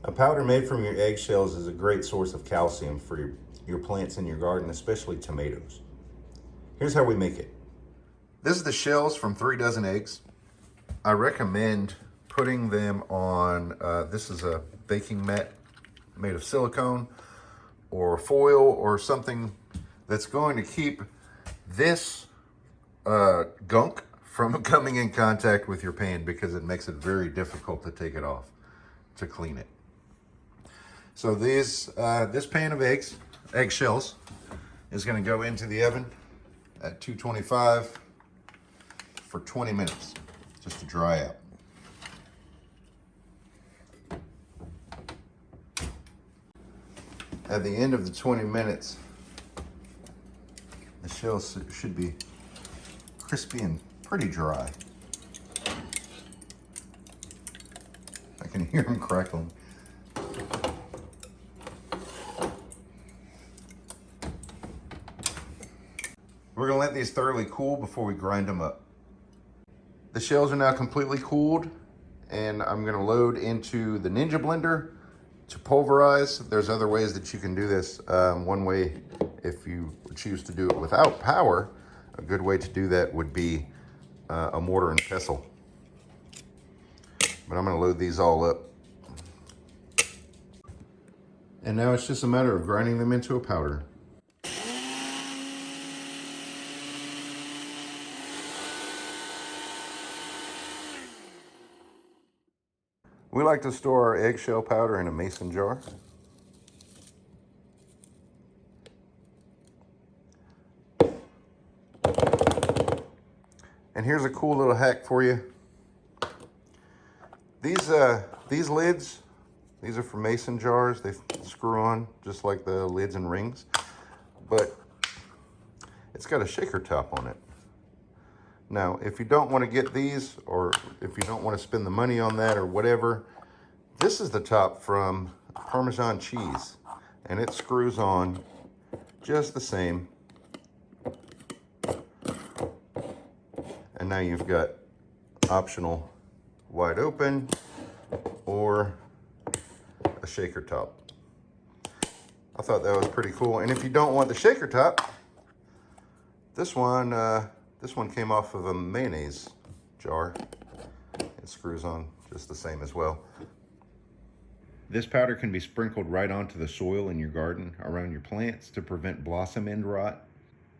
A powder made from your eggshells is a great source of calcium for your plants in your garden, especially tomatoes. Here's how we make it. This is the shells from 3 dozen eggs. I recommend putting them on, this is a baking mat made of silicone or foil or something that's going to keep this gunk from coming in contact with your pan, because it makes it very difficult to take it off to clean it. So this pan of eggshells is going to go into the oven at 225 for 20 minutes, just to dry out. At the end of the 20 minutes, the shells should be crispy and pretty dry. I can hear them crackling. We're gonna let these thoroughly cool before we grind them up. The shells are now completely cooled, and I'm gonna load into the Ninja blender to pulverize. There's other ways that you can do this. One way, if you choose to do it without power, a good way to do that would be a mortar and pestle. But I'm gonna load these all up. And now it's just a matter of grinding them into a powder. We like to store our eggshell powder in a mason jar. And here's a cool little hack for you. These lids, these are for mason jars. They screw on just like the lids and rings, but it's got a shaker top on it. Now, if you don't want to get these, or if you don't want to spend the money on that or whatever, this is the top from Parmesan cheese, and it screws on just the same. And now you've got optional wide open or a shaker top. I thought that was pretty cool. And if you don't want the shaker top, this one came off of a mayonnaise jar. It screws on just the same as well. This powder can be sprinkled right onto the soil in your garden around your plants to prevent blossom end rot.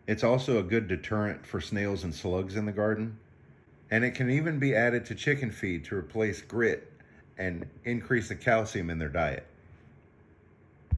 It's also a good deterrent for snails and slugs in the garden. And it can even be added to chicken feed to replace grit and increase the calcium in their diet.